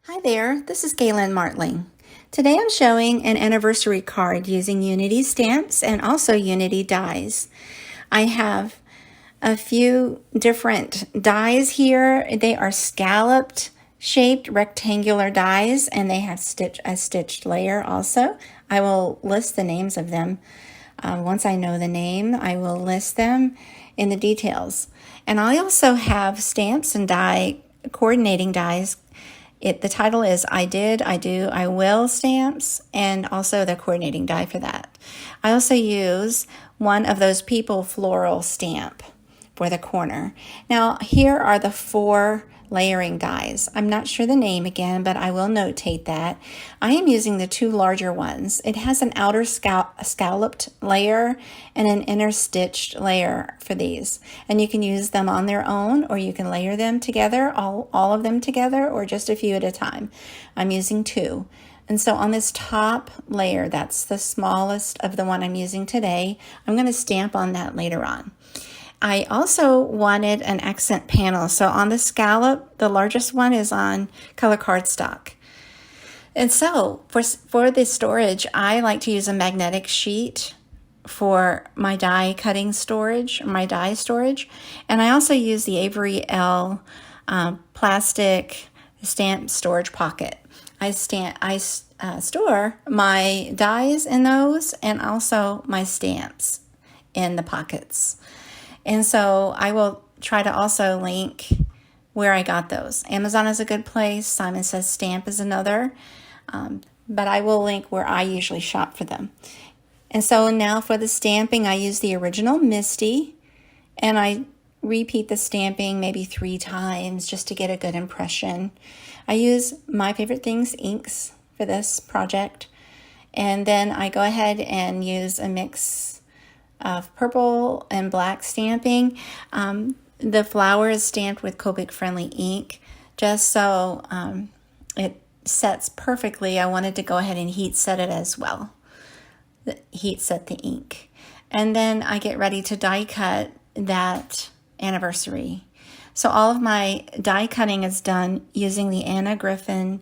Hi there, this is Galen Martling. Today I'm showing an anniversary card using Unity stamps and also Unity dies. I have a few different dies here. They are scalloped shaped rectangular dies and they have a stitched layer also. I will list the names of them. Once I know the name, I will list them in the details. And I also have stamps and coordinating dies. The title is I Did, I Do, I Will stamps, and also the coordinating die for that. I also use one of those people floral stamp for the corner. Now, here are the 4 layering dies. I'm not sure the name again, but I will notate that. I am using the 2 larger ones. It has an outer scalloped layer and an inner stitched layer for these. And you can use them on their own, or you can layer them together, all of them together, or just a few at a time. I'm using 2. And so on this top layer, that's the smallest of the one I'm using today, I'm going to stamp on that later on. I also wanted an accent panel. So on the scallop, the largest one is on color cardstock. And so for the storage, I like to use a magnetic sheet for my die cutting storage, my die storage. And I also use the Avery L plastic stamp storage pocket. I store my dies in those and also my stamps in the pockets. And so I will try to also link where I got those. Amazon is a good place. Simon Says Stamp is another. But I will link where I usually shop for them. And so now for the stamping, I use the original Misty. And I repeat the stamping maybe 3 times just to get a good impression. I use My Favorite Things inks for this project. And then I go ahead and use a mix of purple and black stamping. The flower is stamped with Copic friendly ink just so it sets perfectly. I wanted to go ahead and heat set it as well. Heat set the ink. And then I get ready to die cut that anniversary. So all of my die cutting is done using the Anna Griffin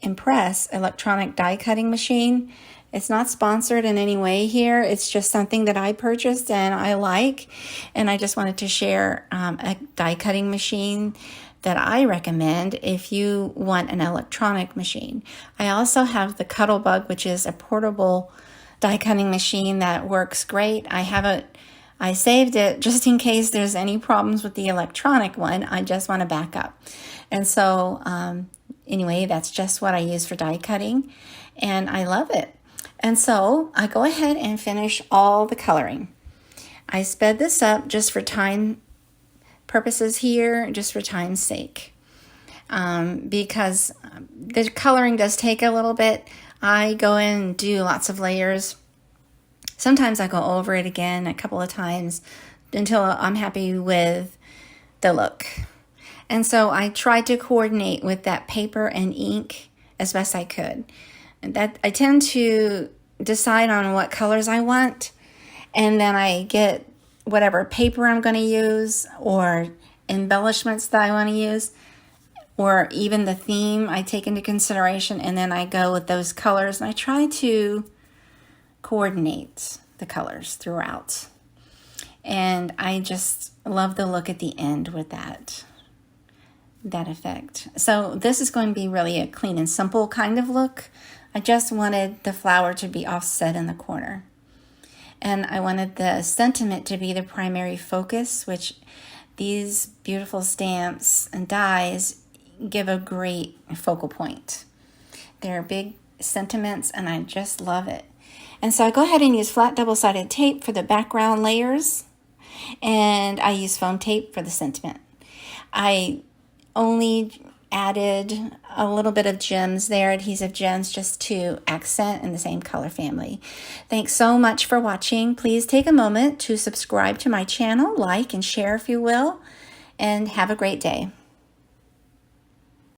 Impress electronic die cutting machine. It's not sponsored in any way here. It's just something that I purchased and I like. And I just wanted to share a die cutting machine that I recommend if you want an electronic machine. I also have the Cuttlebug, which is a portable die cutting machine that works great. I saved it just in case there's any problems with the electronic one. I just want to back up. And so anyway, that's just what I use for die cutting. And I love it. And so I go ahead and finish all the coloring. I sped this up just for time purposes here, just for time's sake. Because the coloring does take a little bit. I go in and do lots of layers. Sometimes I go over it again a couple of times until I'm happy with the look. And so I tried to coordinate with that paper and ink as best I could. And that I tend to decide on what colors I want, and then I get whatever paper I'm going to use or embellishments that I want to use, or even the theme I take into consideration, and then I go with those colors and I try to coordinate the colors throughout. And I just love the look at the end with that effect. So this is going to be really a clean and simple kind of look. I just wanted the flower to be offset in the corner. And I wanted the sentiment to be the primary focus, which these beautiful stamps and dies give a great focal point. They're big sentiments and I just love it. And so I go ahead and use flat double-sided tape for the background layers. And I use foam tape for the sentiment. I only added a little bit of gems there, adhesive gems, just to accent in the same color family. Thanks so much for watching. Please take a moment to subscribe to my channel, like and share if you will, and have a great day.